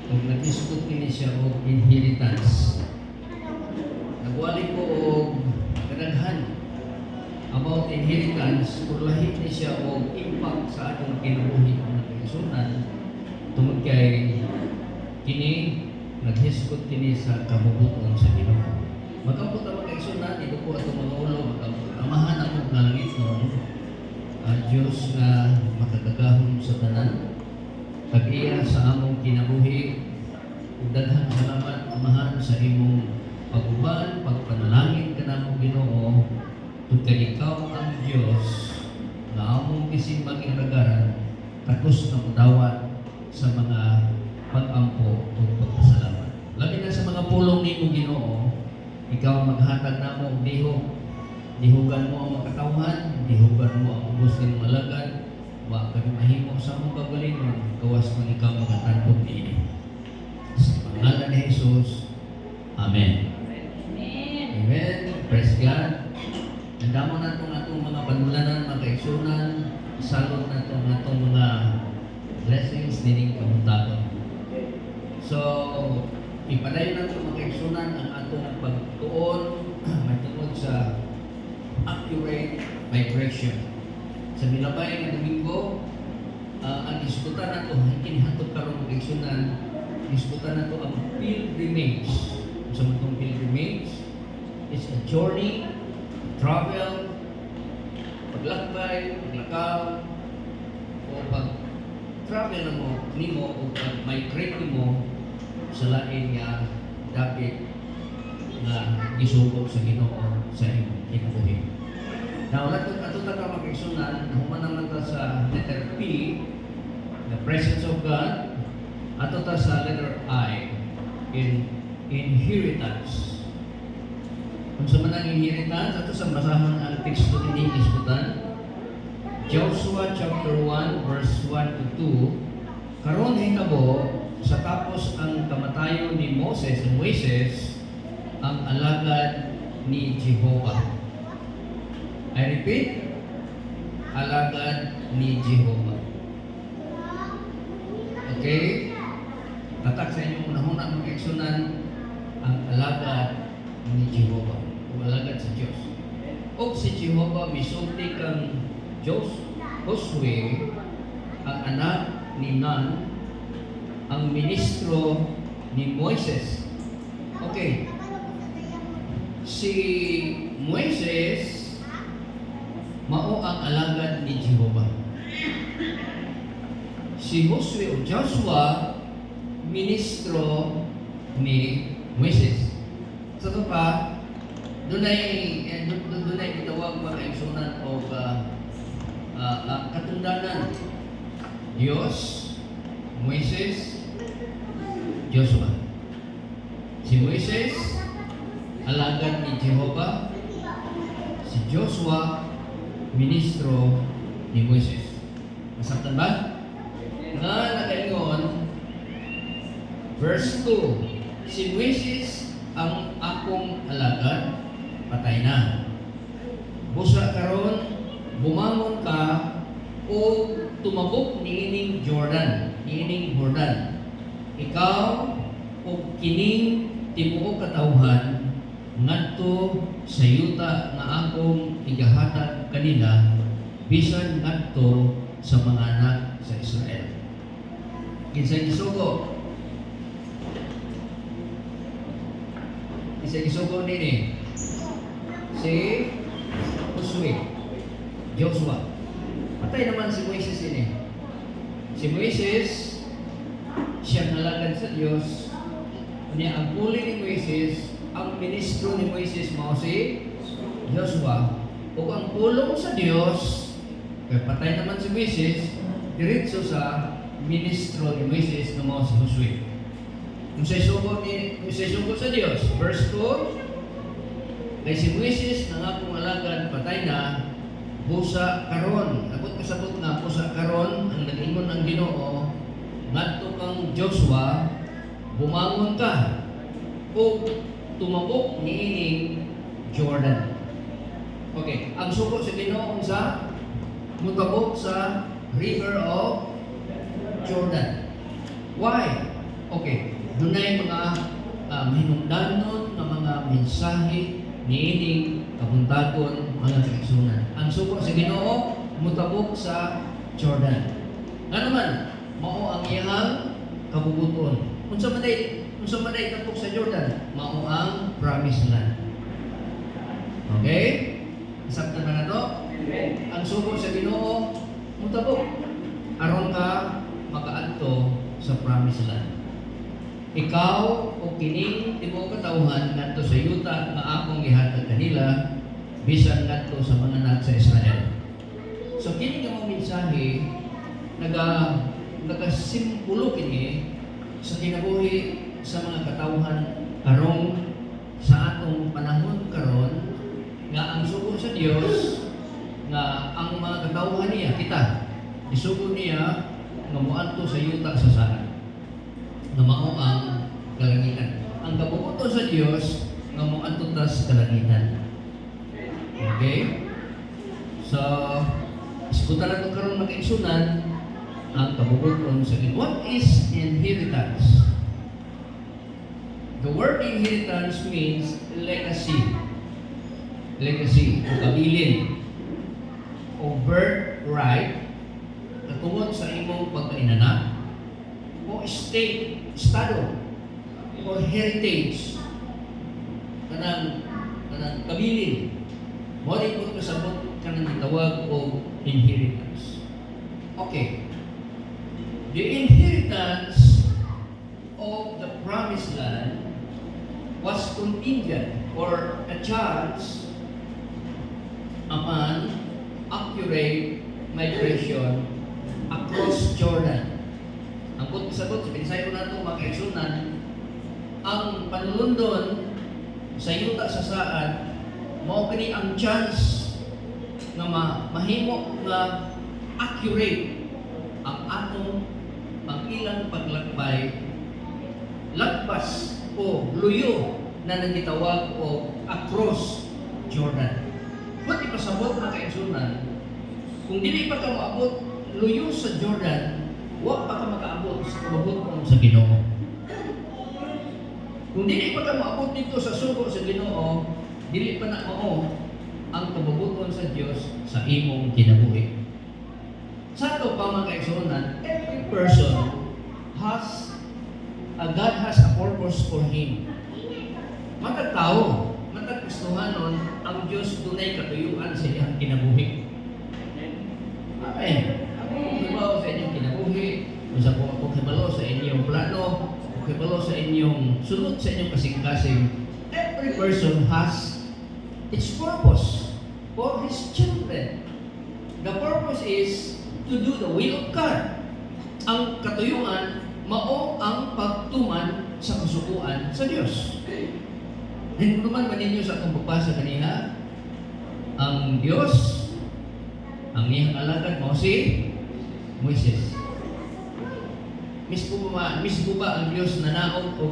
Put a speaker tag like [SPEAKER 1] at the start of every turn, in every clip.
[SPEAKER 1] Kung nag-isgot kini siya o inheritance, nagwali ko o kadaghan about inheritance, kung lahi ni siya o impact sa atong kinabuhi ng kaisunan, tungod kay kini naghisgot kini sa kabubuton sa Ginoo. Magkapot ang mga kaisunan, ito po atong mga ulo, magkapot. Amahan akong langit noon, Diyos na makagagahon sa tanan, pag-iya sa among kinabuhi, ug daghang salamat amahan sa imong pag-uban, pagpanalangin ka namo Ginoo, tungkol ikaw ang Diyos na among gisimbang iragaran, takos na mudawat sa mga pag-ampo o pagpasalamat. Labi na sa mga pulong nimo Ginoo, ikaw maghatag namo og dihog, dihugan mo ang makatawhan, dihugan mo ang ubos ng malagad, wa ka mahimo sa among kagalingon, gawas man ikaw magatantog niini. Sa pangalan ni Jesus, Amen. Amen. Praise God. Andamo na itong atong mga panulanan, mga kaigsunan, salot na itong atong mga blessings dining kamuntagon. So, ipadayon na itong mga kaigsunan ang atong pagtuon matungod sa accurate vibration. Sa milabay ng Domingo, ang diskutan na ito, kinihatod karong kaigsunan, diskutan na ito ang pilgrimage. Sa itong pilgrimage, it's a journey, travel, paglakbay, paglakaw, o pag-travel na mo, nimo, o pag-migrate mo sa lain nga dapit na isubok sa Ginoo sa imong kinabuhi. Now, ato ta makigsunan, human naman ta sa letter P, the presence of God, ato ta sa letter I, in inheritance. Kung sa manang inheritance, ato sa basahan ang teksto din iskutan, Joshua chapter 1 verse 1 to 2, karon hitabo sa tapos ang kamatayon ni Moises, ang alagad ni Jehovah. I repeat, alagad ni Jehovah. Okay? Tatak sa inyong unahuna ng kaigsunan, ang alagad ni Jehovah. O alagad sa Diyos. O si Jehovah misulti kang Josue, ang anak ni Nun, ang ministro ni Moises. Okay. Si Moises mao ang alagad ni Jehovah. Si Josue o Joshua ministro ni Moises. Sa ito pa, dunay itawag mga kaigsunan o katundanan. Diyos, Moises, Joshua. Si Moises, alagad ni Jehovah. Si Joshua, ministro ni Moises. Masaktan ba? Nga nakaingon, verse 2, si Moises ang akong alagad, patay na. Busa karon, bumangon ka o tumabok niining Jordan. Ikaw o kining tibuok katawhan ngadto sa yuta nga akong igahatag kanila bisan ngadto sa mga anak sa Israel. Kinsay gisugo? Kinsay gisugo nini? Si Joshua. Patay naman si Moises ini. Si Moises siyang alagad sa Diyos. Kanya ang puli ni Moises, ang ministro ni Moises mao si Joshua. O ang pulong sa Diyos, kaya patay naman si Moises, diretso sa ministro ni Moises na mao si Josue. Kung sa isugo sa Diyos, verse 2, kay si Moises na nga kong alagad patay na, busa karon, abot kasabot nga busa karon ang nag-ingon ang Ginoo, ngadto kang Joshua, bumangon ka o tumabok niining Jordan. Okay, ang suko sa Ginoo sa mutabok sa river of Jordan. Why? Okay, dunay mga mahinungdanon nga mga mensahe niining kabuntagon mga kaigsunan. Ang sugo sa Ginoo mutabok sa Jordan. Nga naman, mao ang iyang kabubuton. Unsa man day tabok sa Jordan, mao ang promised land. Okay? Sakto na to? Ang sugo sa Ginoo mutabok aron ka makaadto sa promised land. Ikaw o kining tibuok katawhan ngadto sa yuta nga akong gihatag kanila bisan ngadto sa mga anak sa Israel. So kini nga mga mensahe nagasimbolo kini sa kinabuhi sa mga katawhan karong sa atong panahon karon nga ang sugo sa Dios nga ang mga katawhan niya kita isugo niya nga moadto sa yuta sa saan nga mao ang kalangitan. Ang kabubuton sa Dios nga moadto ta sa kalangitan. Okay? So, iskutan nato karon makaigsunan ang kabubuton sa Dios. What is inheritance? The word inheritance means legacy. Legacy o kabilin o birthright katungod sa imong pagkainanak o state, estado, or heritage, kanang kabilin. Mo rin po kasabot kanang gitawag o inheritance. Okay. The inheritance of the promised land was contingent or a chance upon accurate migration across Jordan. Ang pagkasabot sa pinsayo nato mga kaigsunan, ang panulundon sa yuta sa saan mao kini ang chance nga mahimo nga accurate ang atong ilang paglakbay lagpas o luyo na nagitawag o across Jordan. Kung ipasabot mga kaigsunan, kung dili pa ka maabot luyo sa Jordan, wa pa ka makaabot sa kabubuton sa Ginoo. Kung dili pa ka maabot dito sa sugo sa Ginoo, dili pa na mao ang kabubuton sa Dios sa imong kinabuhi. Sa ato pa mga kaigsunan, every person has God has a purpose for him. Matag tao, matag Kristohanon, ang Dios dunay katuyuan sa iyang kinabuhi. Amen. Ako sa inyong kinabuhi, kung ako kibalo sa inyong plano, kibalo sa inyong sunod sa inyong kasing-kasing, every person has its purpose for his children. The purpose is to do the will of God. Ang katuyuan, mao ang pagtuman sa kasukuan sa Dios. Then kung naman ninyo sa akong pagbasa kanina, ang Dios, ang iyang alagad mo si Moises. Mismo ba ang Diyos nanaog o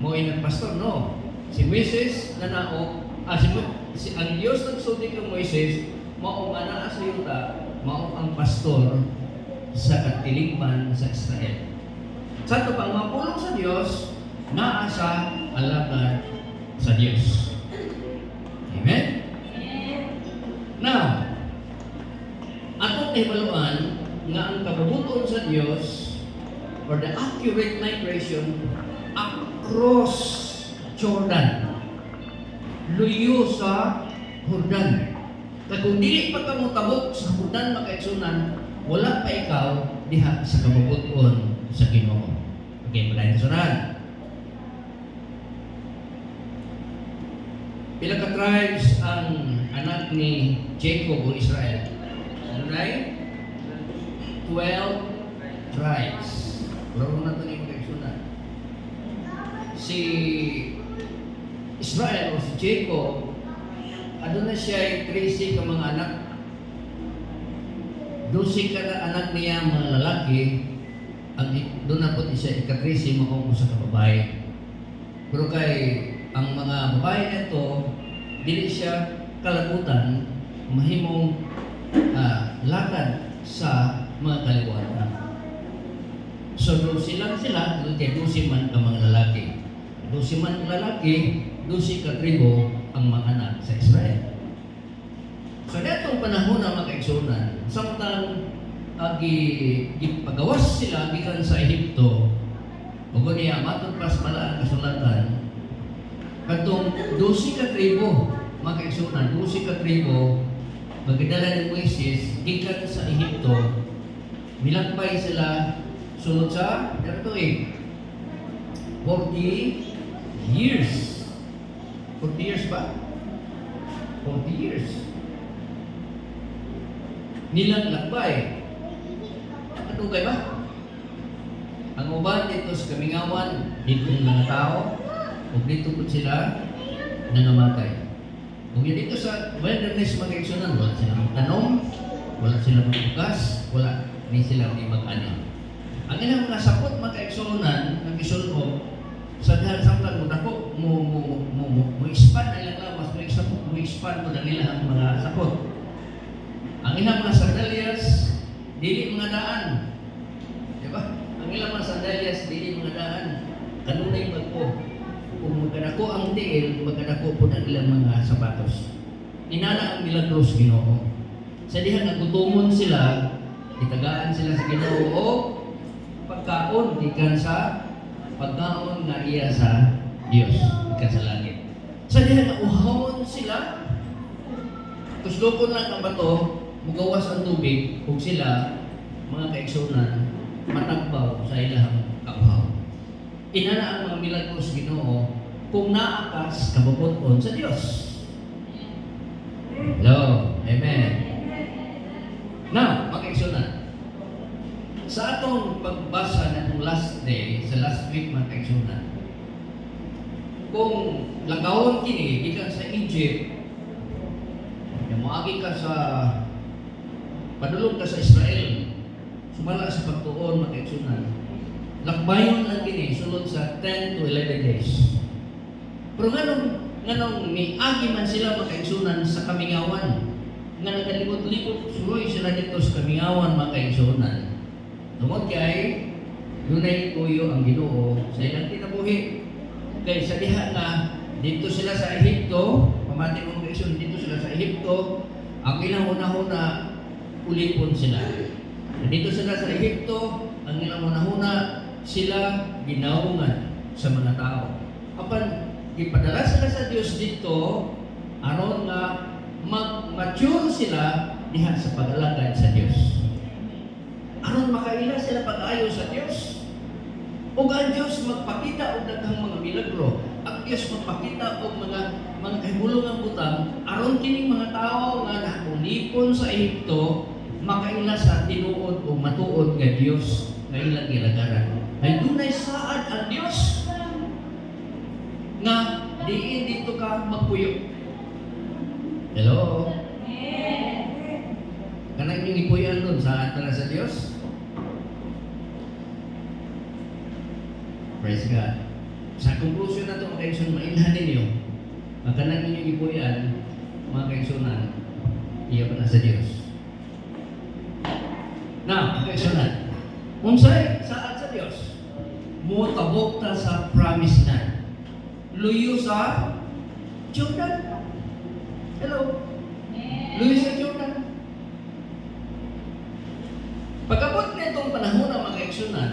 [SPEAKER 1] mo'y nagpastor? No. Si Moises nanaog, ang Diyos nagsulti kang Moises, mao nga naa sa yuta, mao ang pastor sa katilingban sa Israel. Sa ito pang mapulong sa Diyos, naa sa alagad sa Diyos. Amen? Now, atong ibaluan nga ang kabubuton sa Dios or the accurate migration across Jordan, luyo sa Jordan. Kung dili pa ka motabok sa Jordan makaigsunan, wala pa ikaw diha sa kabubuton sa Ginoo. Okay, malayo na sunan. Pila ka tribes ang anak ni Jacob o Israel? Ano na 12 tribes. Laro na ito na yung kaigsunan. Si Israel o si Jacob, ano na siya 13 ka mga anak. 12 ka na anak niya mga lalaki, doon na po siya ika-13 mga sa kababae. Pero kay ang mga babae nito, dili siya kalabutan, mahimong lakad sa mga kaliwatan. So, 12 lang sila, doon 12 man ka mga lalaki. 12 man ang lalaki, 12 ka tribo ang mga anak sa Israel. So, netong panahon na mga kaigsunan, samtang gipagawas sila gikan sa Ehipto, o niya, matong pas pala ang kasulatan, katong 12 ka tribo, mga kaigsunan, 12 ka tribo, magdala ni Moises, gikan sa Ehipto, milakbay sila sunod sa, 40 years. 40 years ba? 40 years. Nilang lakbay. Ano kayo ba? Ang uban dito sa kamingawan, dito ng mga tao, o dito po sila nangamatay. Kung dito sa wilderness mga kaigsunan, wala silang tanong, wala silang magbukas, wala ni silang mag-ani. Ang ilang mga sakot mga kaigsunan, ang isulong, sa dahil samtang mo dako, mo ispan na ilang lawas, mo ispan mo na nila ang mga sakot. Ang ilang mga sandalias, dili mga daan. Diba? Ang ilang mga sandalias, dili mga daan. Kanunay magpo. Kung magkadako ang tiil, magkadako po ng ilang mga sapatos. Inana ang milagros Ginoo. Sa dihan nagutumon sila, itagaan sila sa Ginoo o pagkaon, ikan sa pagkaon nga iya sa Diyos, ikan sa langit. Sa dihan nauhawon sila, kuslukon lang ang bato, mugawas ang tubig, kung sila, mga kaigsunan, matagbaw sa ilang kauhaw. Inana ang mga milagros Ginoo kung naakas kabubuton sa Diyos. Hello, amen. Now, mga kaigsunan, sa atong pagbasa ng last day, sa last week mga kaigsunan, kung lagawon kini, gikan sa Egypt, maagi ka sa padulong ka sa Israel, sumala sa pagtuon mga kaigsunan, lakbayon lang kini sulod sa 10 to 11 days. Pero nganong miagi man sila mga kaigsunan sa kamingawan, nga nagalibot-libot suloy sila dito sa kamingawan mga kaigsunan. Tungod kay dunay tuyo ang Ginoo sa ilang kinabuhi. Kay sa diha na dito sila sa Ehipto, pamati mong kaigsunan, dito sila sa Ehipto, ang ilang una-una ulipon sila. Dito sila sa Ehipto, ang ilang una-una sila ginaungan sa mga tao. Apan ipadala sila sa Dios dito aron nga mag-mature sila diha sa pag-alagad sa Dios. Aron makaila sila pag-ayo sa Dios. Ug ang Dios magpakita og daghang mga milagro. Ang Dios magpakita og mga kahibulongang butang aron kining mga tao nga nakulipon sa Ehipto makaila sa tinuod o matuod nga Dios nga ilang gilagaran. Ay dunay saad ang Dios nga diin dito ka magpuyo. Hello? Kanang yung ipuyan doon sa para sa Diyos? Praise God. Sa conclusion na ito, mga kaigsunan, mailhan ninyo. Kanang yung ipuyan, mga kaigsunan, iya pa na sa Diyos. Now, mga kaigsunan, unsay saad sa Diyos? Mutabok ta sa promised land. Luyo sa Jordan. Hello? Luyo sa Jordan. Pagkabot na itong panahon ng mga kaigsunan,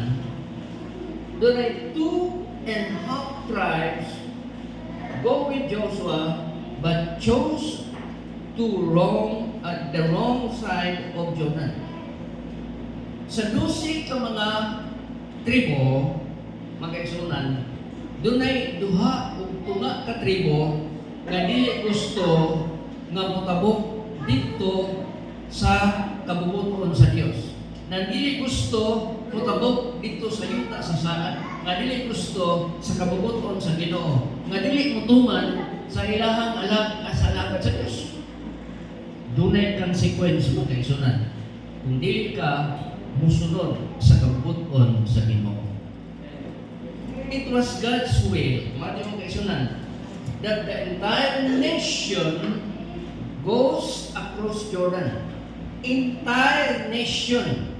[SPEAKER 1] doon ay 2.5 tribes go with Joshua but chose to roam at the wrong side of Jordan. Sa 12 ka mga tribo, mga kaigsunan, doon ay duha o tunga ka tribo nga dili gusto nga motabok dito sa kabubuton sa Dios. Na dili gusto motabok dito sa yuta sa saan. Nga dili gusto sa kabubuton sa Ginoo. Nga dili mutuman sa ilahang alag sa alagad sa Dios. Dunay consequence mga kaigsunan. Kung dili ka musunod sa kabubuton sa Ginoo. It was God's will, mga kaigsunan, that the entire nation goes across Jordan. Entire nation,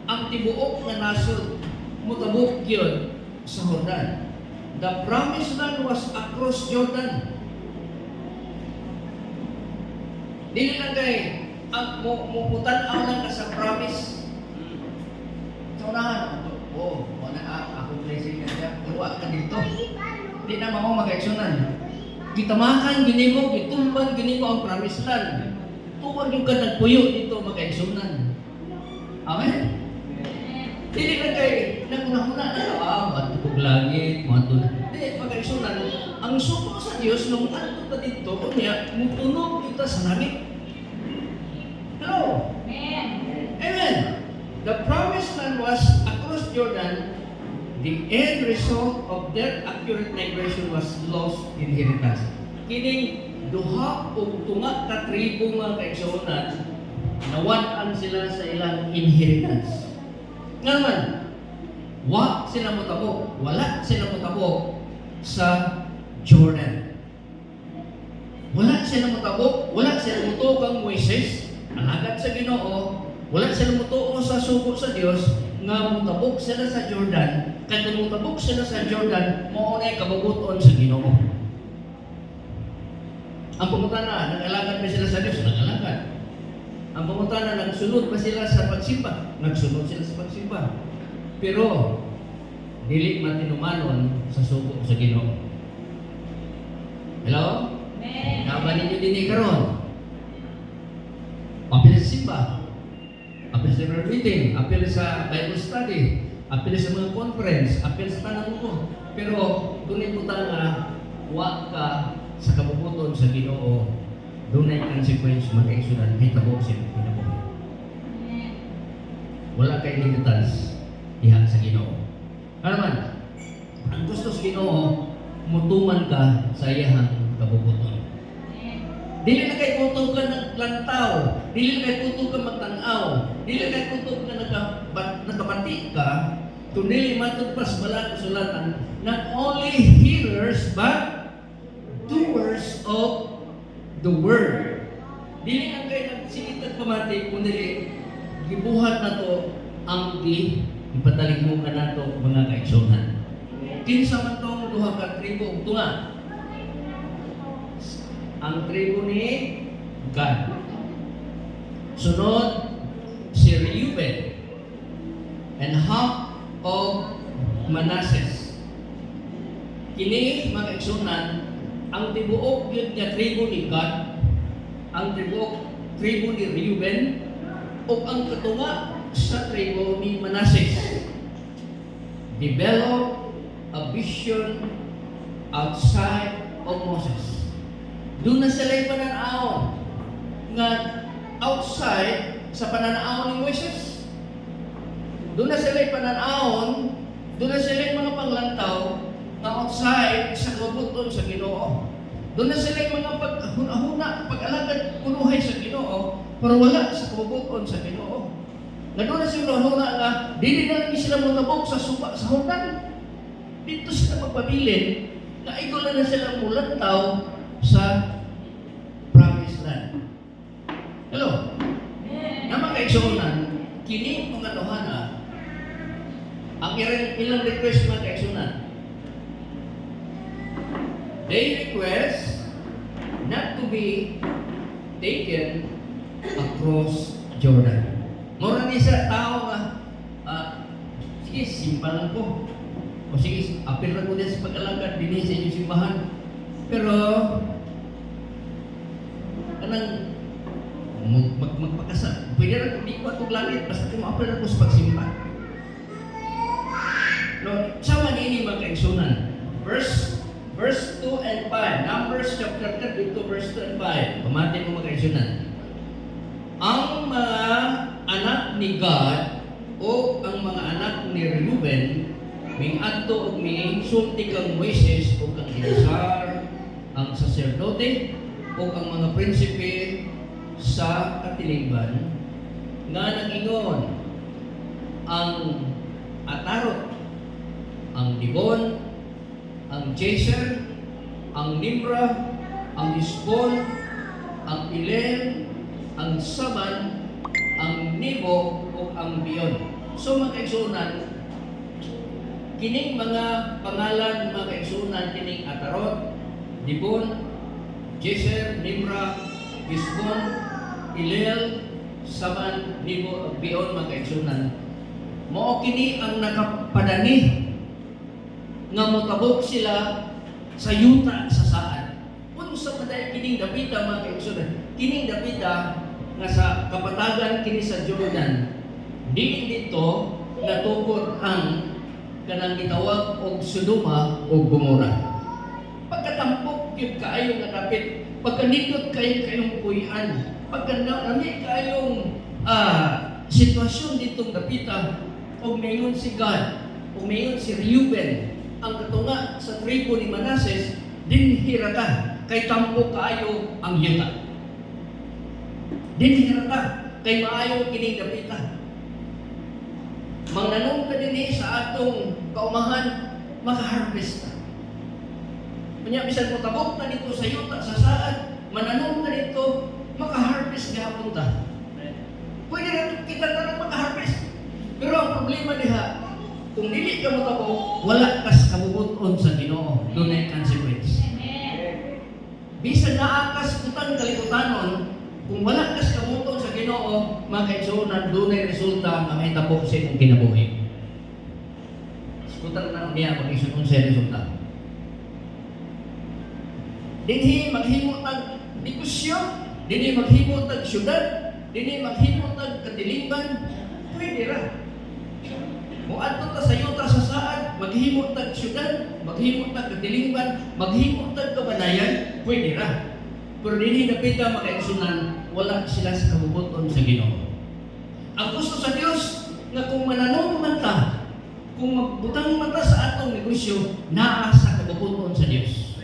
[SPEAKER 1] ang tibuok na nasod, mutabok yun sa Jordan. The promised land was across Jordan. Dili lang kay ang muputan lang ka sa promise. Sa unahan, akong blessing ka siya, uwa ka dito. Di na mo makaiksunan. Gitamakan, gini mo, gitumban, gini mo ang promised land. Tuwag yung ka nagpuyo dito makaiksunan. Amen? Dili lang kay naguna-una na matutog langit, matutog. Di, makaiksunan. Ang suko sa Diyos, nung ato ka dito, niya, mutunog ito sa langit. Hello? Amen. Amen. The promised land was across Jordan. The end result of their accurate migration was lost inheritance. Kining duha o tunga ka tribo nga kaigsuonan, nawan sila sa ilang inheritance. Nga naman, wala sila motabok sa Jordan. Wala sila motabok, wala sila mutuo kang Moises, alagad sa Ginoo, wala sila mutuo sa sugo sa Dios nga mutabok sila sa Jordan. Kaya kung mutabok sila sa Jordan, maunay kababuton sa Ginoo. Ang pangutana, nag-alagad ba sila sa Diyos? Nag-alagad. Ang pangutana, nagsunod ba sila sa pagsimba? Nagsunod sila sa pagsimba. Pero, dili matinumanon sa sugo sa Ginoo. Hello? Amen. Naman ninyo din karon. Apil sa simba, apil sa prayer meeting, apil sa Bible study, apil sa mga conference, apil sa tanang mo. Pero, dunay putang nga, wa ka sa kabubuton sa Ginoo, dunay consequence makaisunan, hitabo siya, hitabo. Wala kay inheritance diha sa Ginoo. Ano man, ang gusto sa Ginoo, mutuman ka sa iyang kabubuton. Dili na kay kutog ka naglantaw, dili na kay kutog ka magtanaw, dili na kay kutog ka nakabati ka, kundi matod pas balang sulatan, not only hearers but doers of the word. Dili na kay nagsikitag pamati, kundi gibuhat na to ang ipatalig mo ka na to mga kaigsunan. Kinsa man tong duha ka tribo ug tunga. Ang tribo ni Gad. Sunod si Reuben and half of Manasseh. Kini mga kaigsunan, ang tibuok yun nga tribo ni Gad, ang tribo ni Reuben, o ang katunga sa tribo ni Manasseh. Develop a vision outside of Moses. Doon na sila'y pananaon nga outside sa pananaon ni Moises. Doon na sila'y pananaon, doon na sila'y mga panglantaw nga outside sa kabubuton sa Ginoo. Doon na sila'y mga paghuna-huna, pag-alagad kunuhay sa Ginoo, pero wala sa kabubuton sa Ginoo. Nga doon na sila huna nga, dili na lang sila mutabok sa suba sa Jordan. Dito sila magpabilin, na ikaw na sila mulantaw sa promised land. Hello? Nga kaigsunan, kini mga dohana, ang ilang request mga kaigsunan. They request not to be taken across Jordan. Mura ni sa tao nga, sige, simpa lang po. O sige, apil lang ko din sa pag-alagad, din sa inyong simbahan. Pero, kanang magpakasa, pwede rin kung di ko atong langit, basta kung apil lang ko sa pagsimba. No, sama niya mga kaigsunan. Verse 2 and 5. Numbers chapter 32, verse 2 and 5. Pamati mo mga kaigsunan. Ang mga anak ni God o ang mga anak ni Reuben ming adto og ming sulti kang Moises o kang Eleazar, ang saserdote o ang mga prinsipe sa katilingban nga nag-ingon ang Atarot, ang Dibon, ang Jaser, ang Nimra, ang Disbon, ang Ilen, ang Saban, ang Nebo o ang Biyon. So mga kaigsunan, kining mga pangalan mga kaigsunan kining Atarot, Dibon, Jeser, Nimra, Gisbon, Ilel, Saman, Nibo, Bion mga kaigsunan. Mao kini ang nakapadani nga motabok sila sa yuta sa saan. Unsa man dai kining dapita mga kaigsunan? Kining dapita nga sa kapatagan kini sa Jordan. Diin dito natukod ang kanang gitawag og Sodoma ug Gomora. Pagkatampok gyud kaayo nga dapit, pagkanindot kayong puy-an, pagkanami kayong sitwasyon ditong dapita, og mayon si God, og mayon si Reuben, ang katunga sa tribo ni Manases, dinhirata kay tampok kaayo ang yuta. Dinhirata kay maayo kining dapita. Mangnanong ka din sa atong kaumahan, makaharvest ka. Kanya bisan mo tabok na dito sa yuta, sa saan, mananong ka dito, makaharvest gahapon ta. Pwede na kita na makaharvest. Pero ang problema diha, kung dili ka mo tabok, wala kas kabubuton sa Ginoo. Doon ay consequence. Bisan naakas kutang kalibutanon, kung wala kas kabubuton sa Ginoo, mga kaigsunan, doon ay resulta nga may tapok sa imong kinabuhi. Kutang na niya mag-isunod sa resulta. Dinhi maghimo tag negosyo, dinhi maghimo tag syudad, dinhi maghimo tag katilingban, pwede ra. Kung adto ta sa yuta sa saad, maghimo tag syudad, maghimo tag katilingban, maghimo tag kabanayan, pwede ra. Pero dinhi napita makaigsunan, wala sila sa kabubuton sa Ginoo. Ang gusto sa Dios nga kung mananong man ta, kung magbutang man ta sa atong negosyo, naa sa kabubuton sa Dios.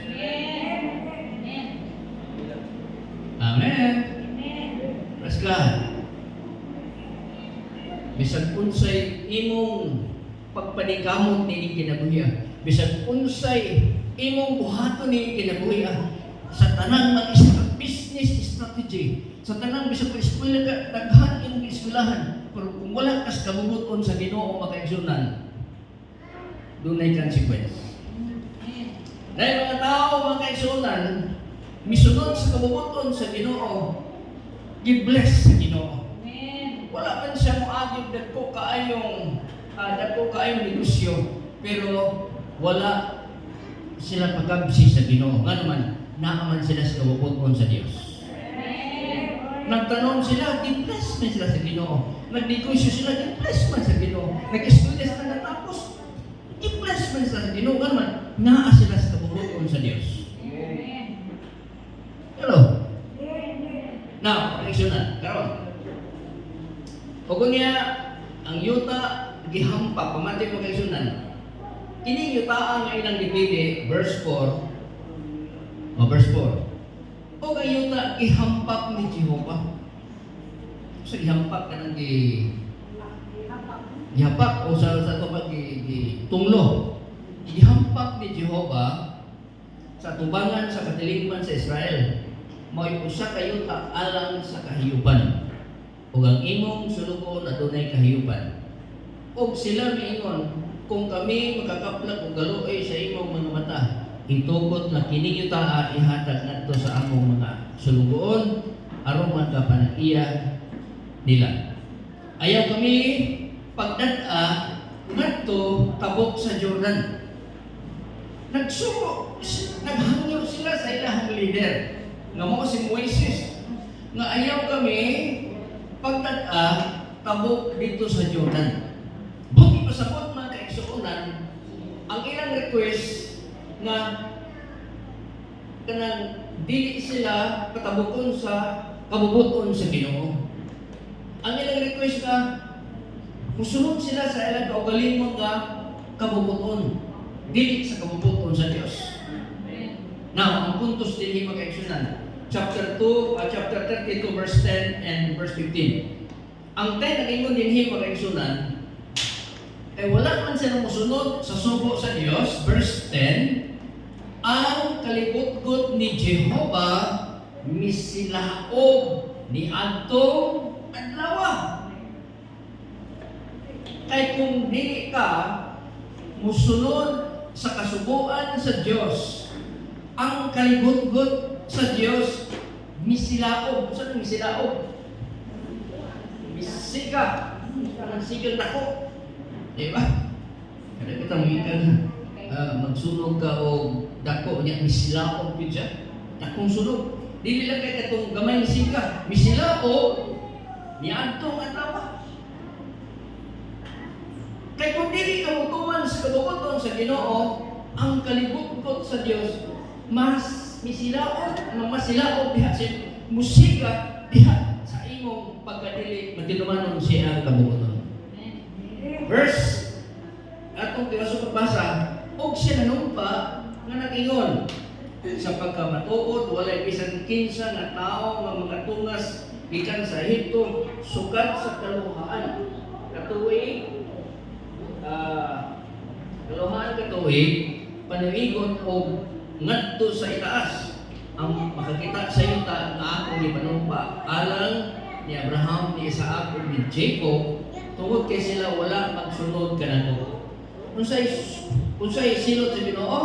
[SPEAKER 1] Amen. Praise God. Bisag unsay imong pagpanikamot ni kinabuhi, bisag unsay imong buhaton ni kinabuhi, sa tanang mga business strategy, sa tanang bisag eskwela ka, daghan imong eskwelahan, pero kung wala kas kabubuton sa Ginoo makaigsunan, dunay consequence. Dahil mga tao makaigsunan, misunod sa kabubuton sa Ginoo, gi-bless sa Ginoo. Wala man siya moagid dagko kaayong negosyo, pero wala sila pagabsi sa Ginoo. Nga naman, naaman sila sa kabubuton sa Dios. Nagtanong sila, gi-bless man sila sa Ginoo. Nagnegosyo sila, gi-bless man sa Ginoo. Nag-eskwela sila natapos, gi-bless man sila sa Ginoo. Nga naman, naa sila sa kabubuton sa Dios. Hello. Now, reaksyonan. Karon. O kung niya, ang yuta, gihampak, pamati mo reaksyonan. Kini yuta ang ilang dipili, verse 4. O verse 4. O kay yuta, gihampak ni Jehovah. So, gihampak ka nang gihampak o sa ito pag tunglo. Gihampak ni Jehovah sa tubangan sa katilingban sa Israel. Mo'y usa kayo alang sa kahiyupan. Ug ang imong sulugon adunay kahiyupan. Ug sila miingon, kung kami makakaplag og galuoy sa imong mga mata, itugot na kini yuta ihatag ngadto sa among mga sulugoon aron magkapanag-iya nila. Ayaw kami pagdad-a ngadto tabok sa Jordan. Naghangyo sila sa ilahang leader nga mo si Moises nga ayaw kami pagtad-a tabok dito sa Jordan. Buti pasabot mga kaigsuonan ang ilang request nga kanang dili sila katabukon sa kabubuton sa Ginoo. Ang ilang request nga musulod sila sa ilang kaugalingon nga kabubuton, dili sa kabubuton sa Dios. Now, ang puntos din mga kaigsuonan, chapter 32 verse 10 and verse 15. Ang 10 ang ingon din mga kaigsuonan, wala man sila musunod sa sugo sa Dios. Verse 10, ang kalibot-got ni Jehovah misilaog ni adtong adlaw. Kay kung dili ka musunod sa kasubuan sa Dios. Ang kalibot-got sa Dios misilaog. Saan ang misilaog? Misika. Ang sigang dako. Di ba? Kada kita magikan magsunog ka o dako niya misilaog yun siya. Dakong sunog. Dili lang kay katong gamay ni sika. Misilaog niadtong atawa. Kay kung dili ka mutuman sa kabubuton sa Ginoo, ang kalibot sa Dios mas misilaog, masilaog diha sa musika diha sa imong pagkadili matinumanon siya ang kabubuton. Verse atong tiwaso pagbasa, og siya nanumpa nga nagingon sa pagkamatuod walay bisan kinsa nga tawo nga magatungas gikan sa Ehipto sugad sa kaluhaan katuig kaluhaan katuig paniwigon og ngadto sa itaas ang makakita sa yuta nga akong gipanumpa alang ni Abraham, ni Isaac ug ni Jacob tungod kay sila wala magsunod kanako. Unsay silot sa Ginoo?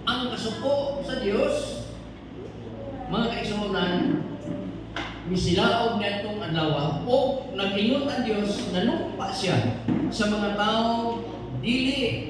[SPEAKER 1] Ang kasuko sa Dios, mga kaigsuonan, misilaog nitong adlaw o nag-ingon ang Dios nanumpa siya sa mga tao dili